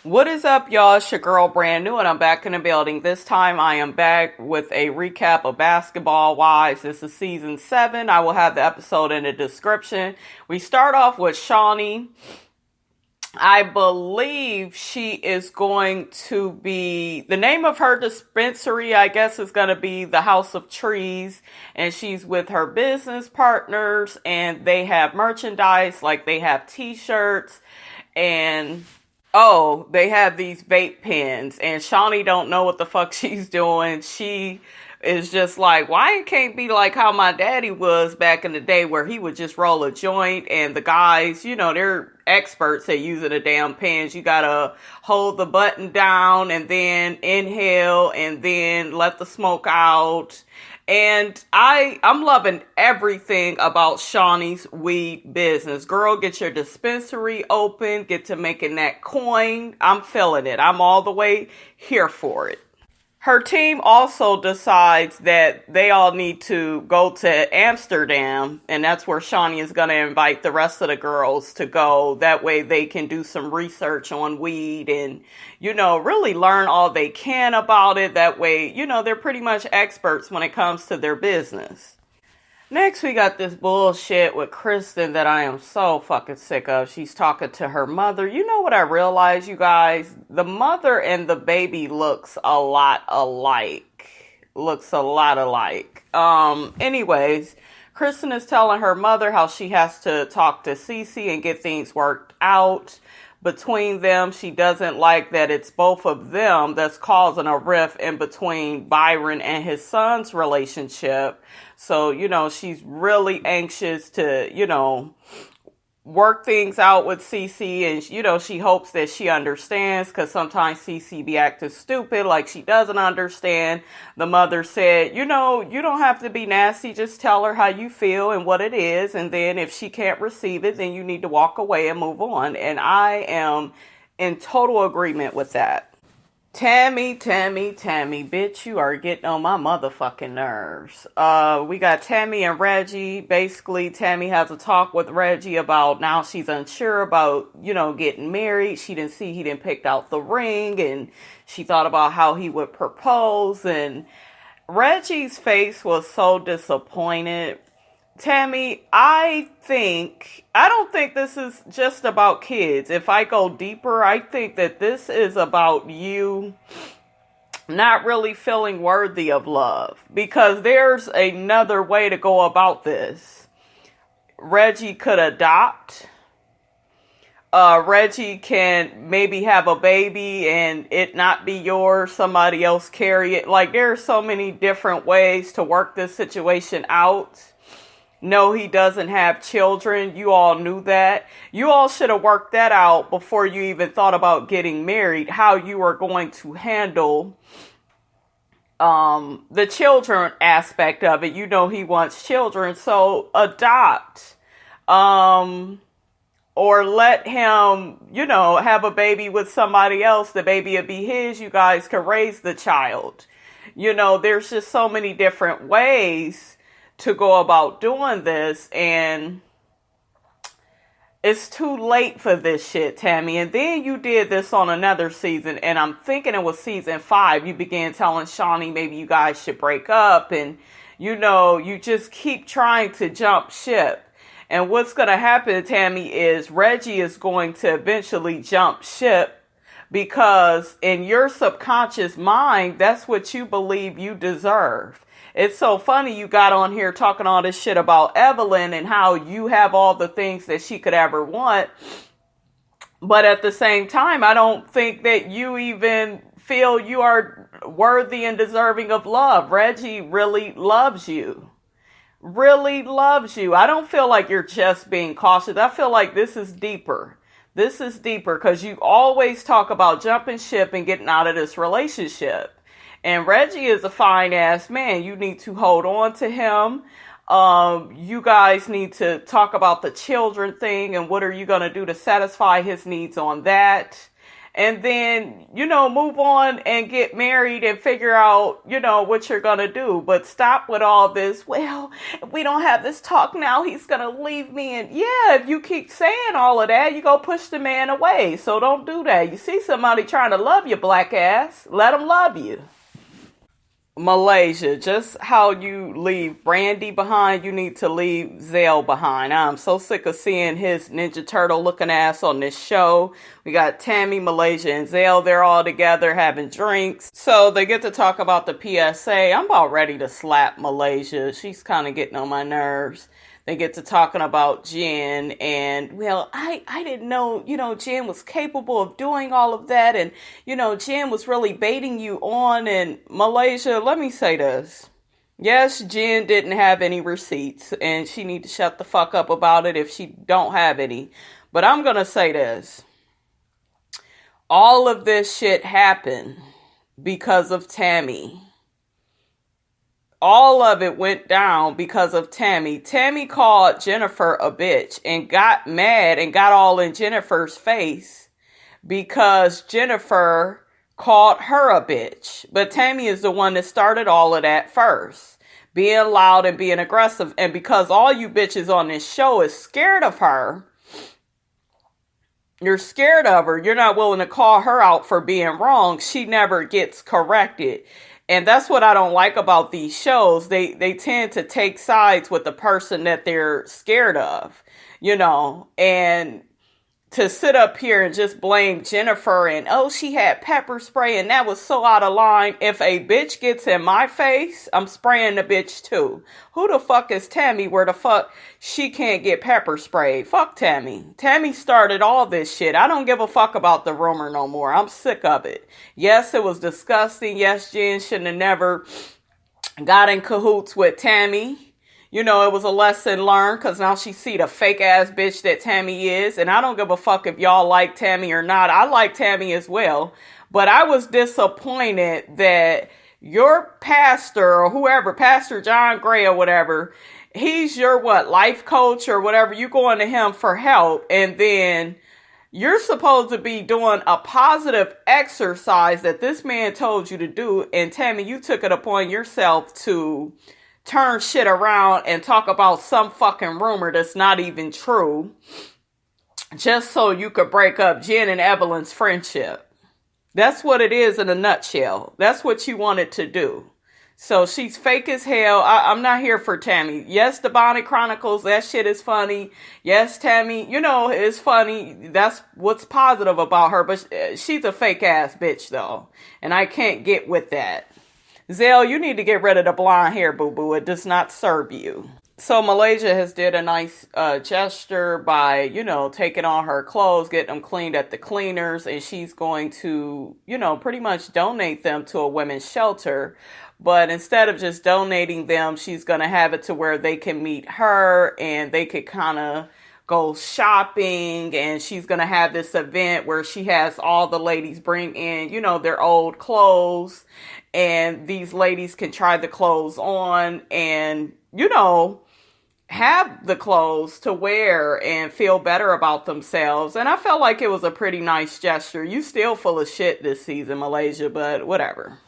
What is up, y'all? It's your girl, Brand New, and I'm back in the building. This time I am back with a recap of Basketball Wives. This is season 7. I will have the episode in the description. We start off with Shaunie. I believe she is going to be, the name of her dispensary, I guess, is going to be the House of Trees. And she's with her business partners, and they have merchandise, like they have t-shirts and... oh, they have these vape pens, and Shaunie don't know what the fuck she's doing. She is just like, why it can't be like how my daddy was back in the day where he would just roll a joint, and the guys, they're experts at using the damn pens. You gotta hold the button down and then inhale and then let the smoke out. And I'm loving everything about Shaunie's weed business. Girl, get your dispensary open, get to making that coin. I'm feeling it. I'm all the way here for it. Her team also decides that they all need to go to Amsterdam, and that's where Shaunie is going to invite the rest of the girls to go. That way they can do some research on weed and, really learn all they can about it. That way, they're pretty much experts when it comes to their business. Next, we got this bullshit with Kristen that I am so fucking sick of. She's talking to her mother. You know what I realized, you guys? The mother and the baby looks a lot alike. Anyways, Kristen is telling her mother how she has to talk to Cece and get things worked out between them. She doesn't like that it's both of them that's causing a rift in between Byron and his son's relationship. So, she's really anxious to, work things out with Cece, and, she hopes that she understands, because sometimes Cece be acting stupid, like she doesn't understand. The mother said, you don't have to be nasty, just tell her how you feel and what it is, and then if she can't receive it, then you need to walk away and move on. And I am in total agreement with that. Tammy, bitch, you are getting on my motherfucking nerves. We got Tammy and Reggie. Basically, Tammy has a talk with Reggie about now she's unsure about, getting married. She didn't see he didn't pick out the ring, and she thought about how he would propose, and Reggie's face was so disappointed. Tammy, I don't think this is just about kids. If I go deeper, I think that this is about you not really feeling worthy of love. Because there's another way to go about this. Reggie could adopt. Reggie can maybe have a baby and it not be yours, somebody else carry it. Like, there are so many different ways to work this situation out. No, he doesn't have children. You all knew that. You all should have worked that out before you even thought about getting married, how you are going to handle the children aspect of it. He wants children, so adopt. Or let him, have a baby with somebody else. The baby will be his. You guys can raise the child. There's just so many different ways to go about doing this, and it's too late for this shit, Tammy. And then you did this on another season, and I'm thinking it was season 5. You began telling Shaunie maybe you guys should break up, and you just keep trying to jump ship. And what's going to happen, Tammy, is Reggie is going to eventually jump ship, because in your subconscious mind, that's what you believe you deserve. It's so funny you got on here talking all this shit about Evelyn and how you have all the things that she could ever want. But at the same time, I don't think that you even feel you are worthy and deserving of love. Reggie really loves you. Really loves you. I don't feel like you're just being cautious. I feel like this is deeper. This is deeper, because you always talk about jumping ship and getting out of this relationship. And Reggie is a fine ass man. You need to hold on to him. You guys need to talk about the children thing and what are you going to do to satisfy his needs on that. and then, move on and get married and figure out, what you're going to do. But stop with all this. Well, if we don't have this talk now, he's going to leave me. And yeah, if you keep saying all of that, you go push the man away. So don't do that. You see somebody trying to love you, black ass, let them love you. Malaysia, just how you leave Brandy behind, you need to leave Zell behind. I'm so sick of seeing his Ninja Turtle looking ass on this show. We got Tammy, Malaysia, and Zell. They're all together having drinks. So they get to talk about the PSA. I'm about ready to slap Malaysia. She's kind of getting on my nerves. They get to talking about Jen, and, well, I didn't know, Jen was capable of doing all of that, and, Jen was really baiting you on, and Malaysia, let me say this. Yes, Jen didn't have any receipts, and she need to shut the fuck up about it if she don't have any. But I'm gonna say this. All of this shit happened because of Tammy. All of it went down because of Tammy. Tammy called Jennifer a bitch and got mad and got all in Jennifer's face because Jennifer called her a bitch. But Tammy is the one that started all of that first. Being loud and being aggressive. And because all you bitches on this show is scared of her, you're scared of her, you're not willing to call her out for being wrong, she never gets corrected. And that's what I don't like about these shows. They tend to take sides with the person that they're scared of, and to sit up here and just blame Jennifer and, oh, she had pepper spray and that was so out of line. If a bitch gets in my face, I'm spraying the bitch too. Who the fuck is Tammy where the fuck she can't get pepper sprayed? Fuck Tammy. Tammy started all this shit. I don't give a fuck about the rumor no more. I'm sick of it. Yes, it was disgusting. Yes, Jen shouldn't have never got in cahoots with Tammy. It was a lesson learned because now she see the fake ass bitch that Tammy is. And I don't give a fuck if y'all like Tammy or not. I like Tammy as well. But I was disappointed that your pastor or whoever, Pastor John Gray or whatever, he's your life coach or whatever. You going to him for help. And then you're supposed to be doing a positive exercise that this man told you to do. And Tammy, you took it upon yourself to turn shit around and talk about some fucking rumor that's not even true, just so you could break up Jen and Evelyn's friendship. That's what it is in a nutshell. That's what you wanted to do. So she's fake as hell. I'm not here for Tammy. Yes, the Bonnie Chronicles, that shit is funny. Yes, Tammy, is funny. That's what's positive about her. But she's a fake ass bitch though. And I can't get with that. Zell, you need to get rid of the blonde hair, boo-boo. It does not serve you. So Malaysia has did a nice gesture by, taking on her clothes, getting them cleaned at the cleaners, and she's going to, pretty much donate them to a women's shelter. But instead of just donating them, she's going to have it to where they can meet her and they could kind of go shopping, and she's going to have this event where she has all the ladies bring in, their old clothes, and these ladies can try the clothes on and, have the clothes to wear and feel better about themselves. And I felt like it was a pretty nice gesture. You still full of shit this season, Malaysia, but whatever.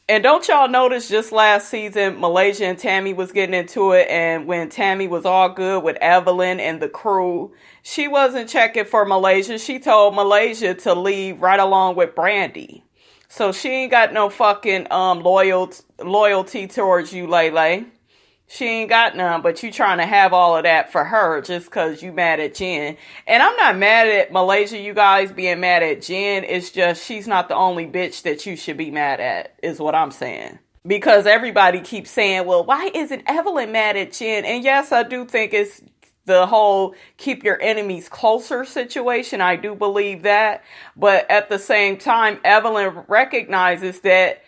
And don't y'all notice just last season, Malaysia and Tammy was getting into it, and when Tammy was all good with Evelyn and the crew, she wasn't checking for Malaysia. She told Malaysia to leave right along with Brandy. So she ain't got no fucking loyalty towards you, Lele. She ain't got none, but you trying to have all of that for her just because you mad at Jen. And I'm not mad at Malaysia, you guys being mad at Jen. It's just she's not the only bitch that you should be mad at, is what I'm saying. Because everybody keeps saying, well, why isn't Evelyn mad at Jen? And yes, I do think it's the whole keep your enemies closer situation. I do believe that. But at the same time, Evelyn recognizes that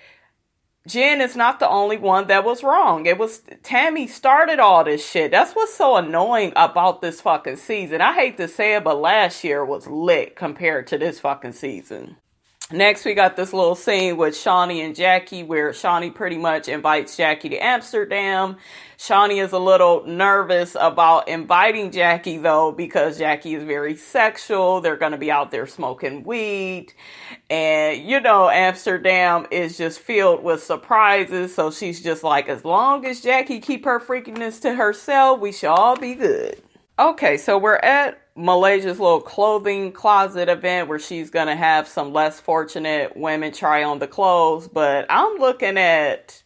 Jen is not the only one that was wrong. It was Tammy started all this shit. That's what's so annoying about this fucking season. I hate to say it, but last year was lit compared to this fucking season. Next, we got this little scene with Shawnee and Jackie where Shawnee pretty much invites Jackie to Amsterdam. Shawnee is a little nervous about inviting Jackie, though, because Jackie is very sexual. They're going to be out there smoking weed. And, Amsterdam is just filled with surprises. So she's just like, as long as Jackie keep her freakiness to herself, we shall all be good. Okay, so we're at Malaysia's little clothing closet event where she's going to have some less fortunate women try on the clothes. But I'm looking at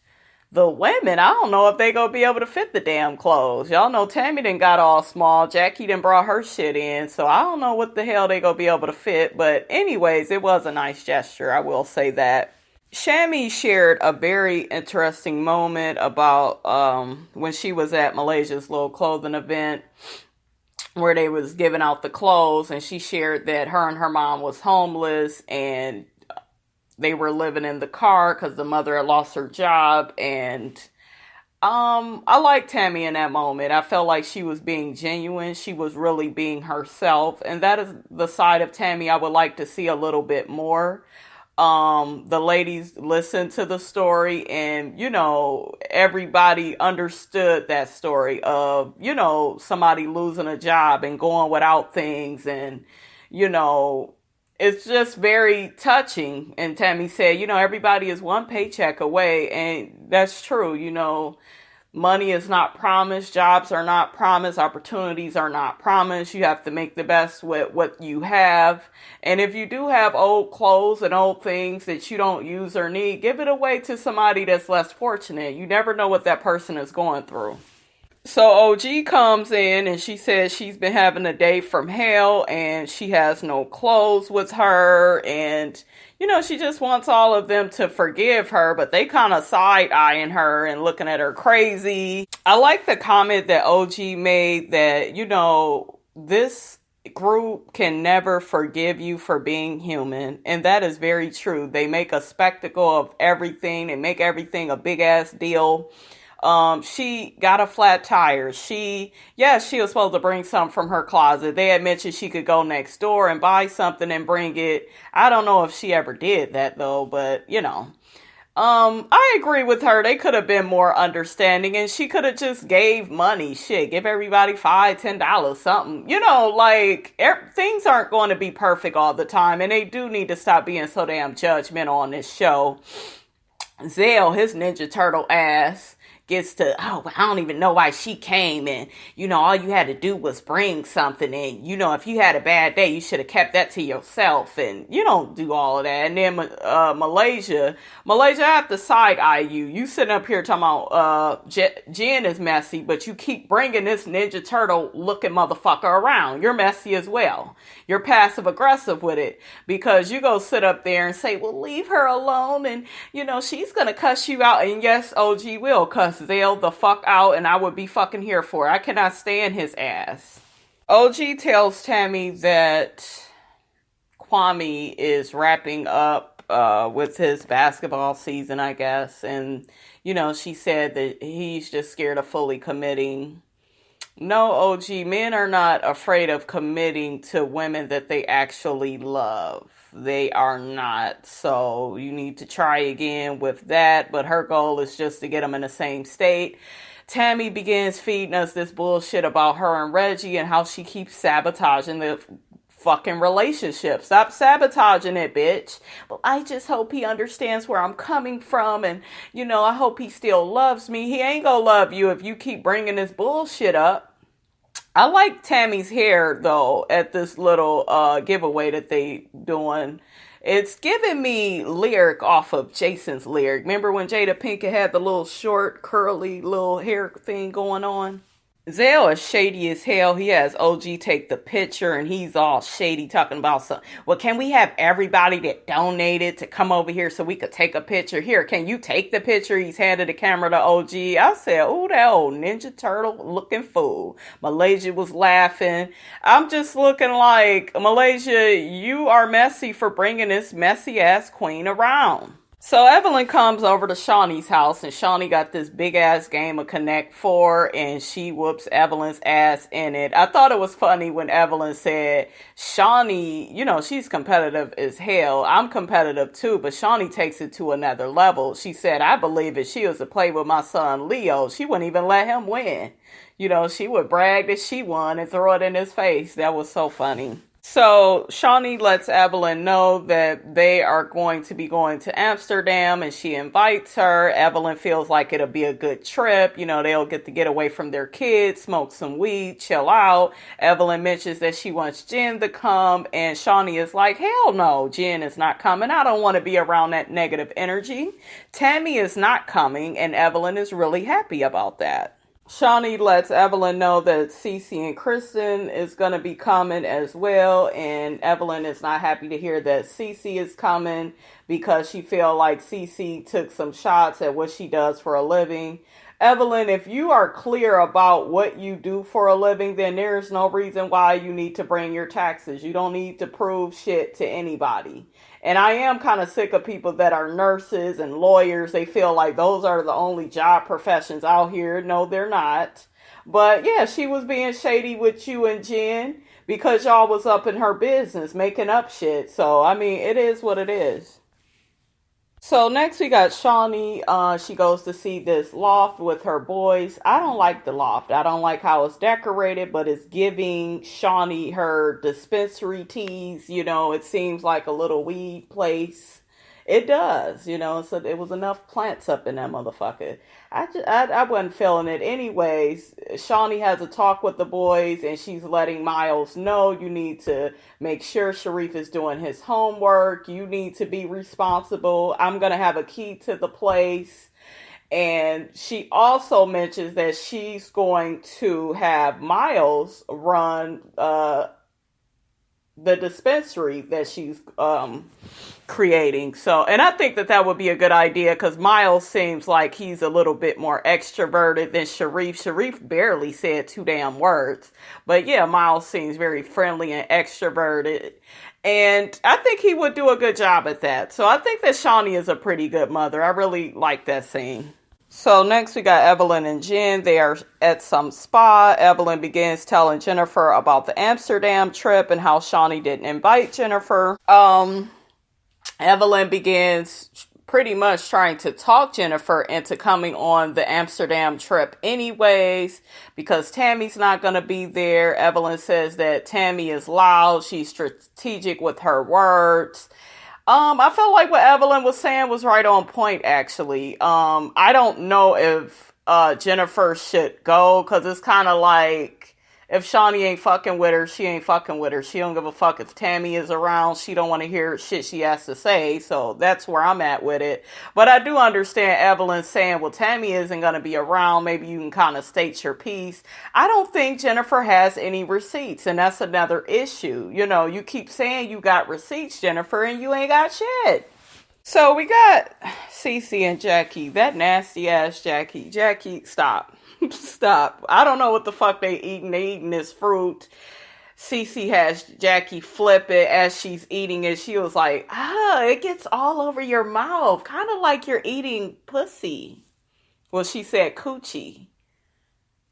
the women. I don't know if they going to be able to fit the damn clothes. Y'all know Tammy done got all small. Jackie done brought her shit in. So I don't know what the hell they going to be able to fit. But anyways, it was a nice gesture. I will say that. Shammi shared a very interesting moment about when she was at Malaysia's little clothing event, where they was giving out the clothes, and she shared that her and her mom was homeless and they were living in the car because the mother had lost her job. And I liked Tammy in that moment. I felt like she was being genuine. She was really being herself, and that is the side of Tammy I would like to see a little bit more. The ladies listened to the story, and, everybody understood that story of, somebody losing a job and going without things. And, it's just very touching. And Tammy said, everybody is one paycheck away. And that's true. Money is not promised. Jobs are not promised. Opportunities are not promised. You have to make the best with what you have. And if you do have old clothes and old things that you don't use or need, give it away to somebody that's less fortunate. You never know what that person is going through. So OG comes in and she says she's been having a day from hell and she has no clothes with her. And, she just wants all of them to forgive her, but they kind of side-eyeing her and looking at her crazy. I like the comment that OG made that, this group can never forgive you for being human. And that is very true. They make a spectacle of everything and make everything a big-ass deal. She got a flat tire. She was supposed to bring something from her closet. They had mentioned she could go next door and buy something and bring it. I don't know if she ever did that though, but I agree with her. They could have been more understanding and she could have just gave money. Shit, give everybody $5, $10, something. Things aren't going to be perfect all the time, and they do need to stop being so damn judgmental on this show. Zale, his Ninja Turtle ass, gets to, I don't even know why she came, and, all you had to do was bring something, and, if you had a bad day, you should have kept that to yourself, and you don't do all of that. And then Malaysia, I have to side-eye you. You sitting up here talking about Jen is messy, but you keep bringing this Ninja Turtle-looking motherfucker around. You're messy as well. You're passive-aggressive with it, because you go sit up there and say, well, leave her alone, and, she's gonna cuss you out, and yes, OG will cuss Zale the fuck out, and I would be fucking here for it. I cannot stand his ass. OG tells Tammy that Kwame is wrapping up with his basketball season, I guess, and she said that he's just scared of fully committing. No, OG, men are not afraid of committing to women that they actually love. They are not. So you need to try again with that. But her goal is just to get them in the same state. Tammy begins feeding us this bullshit about her and Reggie and how she keeps sabotaging the fucking relationship. Stop sabotaging it, bitch. But I just hope he understands where I'm coming from. And, I hope he still loves me. He ain't gonna love you if you keep bringing this bullshit up. I like Tammy's hair, though, at this little giveaway that they doing. It's giving me Lyric off of Jason's Lyric. Remember when Jada Pinkett had the little short, curly little hair thing going on? Zale is shady as hell. He has OG take the picture and he's all shady talking about something. Well, can we have everybody that donated to come over here so we could take a picture? Here, can you take the picture? He's handed the camera to OG. I said, oh, that old Ninja Turtle looking fool. Malaysia was laughing. I'm just looking like, Malaysia, you are messy for bringing this messy ass queen around. So Evelyn comes over to Shawnee's house, and Shawnee got this big ass game of Connect Four, and she whoops Evelyn's ass in it. I thought it was funny when Evelyn said, Shawnee, she's competitive as hell. I'm competitive too, but Shawnee takes it to another level. She said, I believe if she was to play with my son Leo, she wouldn't even let him win. She would brag that she won and throw it in his face. That was so funny. So Shawnee lets Evelyn know that they are going to be going to Amsterdam, and she invites her. Evelyn feels like it'll be a good trip. They'll get to get away from their kids, smoke some weed, chill out. Evelyn mentions that she wants Jen to come, and Shawnee is like, hell no, Jen is not coming. I don't want to be around that negative energy. Tammy is not coming, and Evelyn is really happy about that. Shawnee lets Evelyn know that Cece and Kristen is going to be coming as well, and Evelyn is not happy to hear that Cece is coming because she feels like Cece took some shots at what she does for a living. Evelyn, if you are clear about what you do for a living, then there's no reason why you need to bring your taxes. You don't need to prove shit to anybody. And I am kind of sick of people that are nurses and lawyers. They feel like those are the only job professions out here. No, they're not. But yeah, she was being shady with you and Jen because y'all was up in her business making up shit. So, it is what it is. So next we got Shawnee. She goes to see this loft with her boys. I don't like the loft. I don't like how it's decorated, but it's giving Shawnee her dispensary teas. It seems like a little weed place. It does, so it was enough plants up in that motherfucker. I wasn't feeling it anyways. Shawnee has a talk with the boys, and she's letting Miles know you need to make sure Sharif is doing his homework. You need to be responsible. I'm going to have a key to the place. And she also mentions that she's going to have Miles run the dispensary that she's creating. So, and I think that would be a good idea because Miles seems like he's a little bit more extroverted than Sharif. Sharif barely said 2 damn words. But yeah, Miles seems very friendly and extroverted. And I think he would do a good job at that. So I think that Shawnee is a pretty good mother. I really like that scene. So next we got Evelyn and Jen. They are at some spa. Evelyn begins telling Jennifer about the Amsterdam trip and how Shawnee didn't invite Jennifer. Evelyn begins pretty much trying to talk Jennifer into coming on the Amsterdam trip anyways because Tammy's not going to be there. Evelyn says that Tammy is loud. She's strategic with her words. I felt like what Evelyn was saying was right on point, actually. I don't know if Jennifer should go, because it's kind of like, if Shawnee ain't fucking with her, she ain't fucking with her. She don't give a fuck if Tammy is around. She don't want to hear shit she has to say, so that's where I'm at with it. But I do understand Evelyn saying, well, Tammy isn't going to be around. Maybe you can kind of state your piece. I don't think Jennifer has any receipts, and that's another issue. You keep saying you got receipts, Jennifer, and you ain't got shit. So we got Cece and Jackie. That nasty ass Jackie. Jackie, stop. Stop. I don't know what the fuck they eating. They eating this fruit. Cece has Jackie flip it as she's eating it. She was like, it gets all over your mouth. Kind of like you're eating pussy. Well, she said coochie.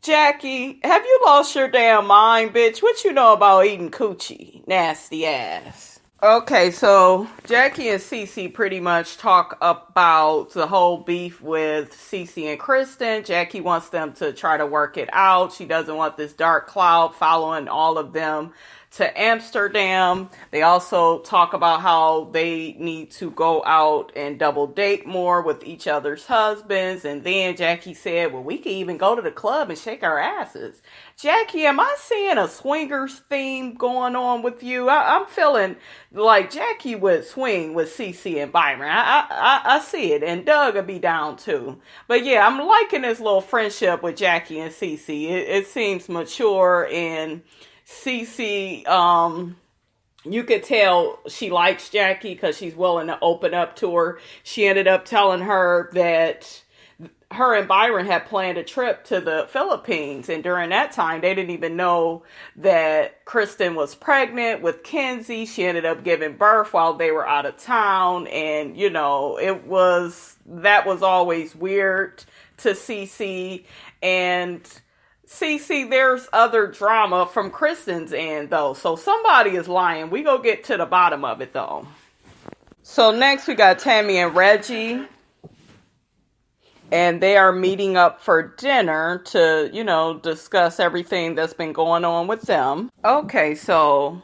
Jackie, have you lost your damn mind, bitch? What you know about eating coochie? Nasty ass. Okay, so Jackie and Cece pretty much talk about the whole beef with Cece and Kristen. Jackie wants them to try to work it out. She doesn't want this dark cloud following all of them to Amsterdam. They also talk about how they need to go out and double date more with each other's husbands. And then Jackie said, well, we could even go to the club and shake our asses. Jackie, am I seeing a swingers theme going on with you? I'm feeling like Jackie would swing with Cece and Byron. I see it. And Doug would be down too. But yeah, I'm liking this little friendship with Jackie and Cece. It seems mature, and Cece, you could tell she likes Jackie because she's willing to open up to her. She ended up telling her that her and Byron had planned a trip to the Philippines. And during that time, they didn't even know that Kristen was pregnant with Kenzie. She ended up giving birth while they were out of town. And, you know, that was always weird to Cece. And Cece, there's other drama from Kristen's end, though. So somebody is lying. We go get to the bottom of it, though. So next we got Tammy and Reggie. And they are meeting up for dinner to, you know, discuss everything that's been going on with them. Okay, so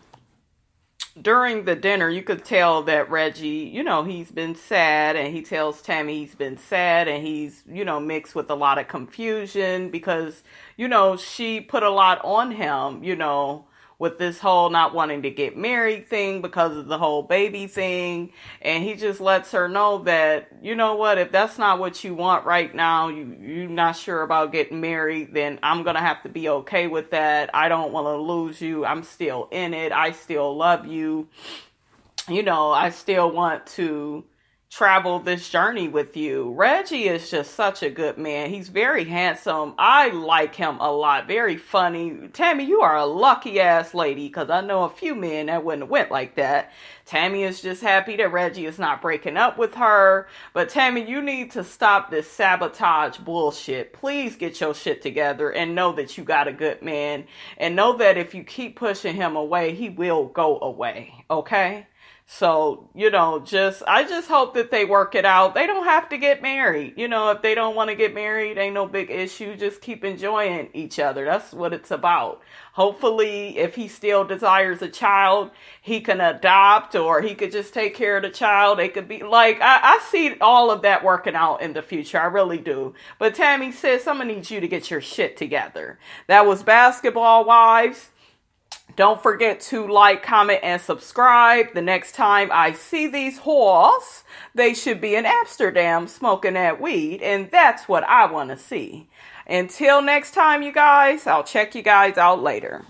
during the dinner, you could tell that Reggie, you know, he's been sad, and he tells Tammy he's been sad, and he's, you know, mixed with a lot of confusion because, you know, she put a lot on him, you know, with this whole not wanting to get married thing because of the whole baby thing. And he just lets her know that, you know what, if that's not what you want right now, you're not sure about getting married, then I'm going to have to be okay with that. I don't want to lose you. I'm still in it. I still love you. You know, I still want to travel this journey with you. Reggie is just such a good man. He's very handsome. I like him a lot. Very funny. Tammy, you are a lucky ass lady, because I know a few men that wouldn't have went like that. Tammy is just happy that Reggie is not breaking up with her. But Tammy, you need to stop this sabotage bullshit. Please get your shit together and know that you got a good man. And know that if you keep pushing him away, he will go away. Okay? So, you know, I just hope that they work it out. They don't have to get married. You know, if they don't want to get married, ain't no big issue. Just keep enjoying each other. That's what it's about. Hopefully, if he still desires a child, he can adopt, or he could just take care of the child. They could be like, I see all of that working out in the future. I really do. But Tammy, sis, I'm going to need you to get your shit together. That was Basketball Wives. Don't forget to like, comment, and subscribe. The next time I see these whores, they should be in Amsterdam smoking that weed, and that's what I want to see. Until next time, you guys, I'll check you guys out later.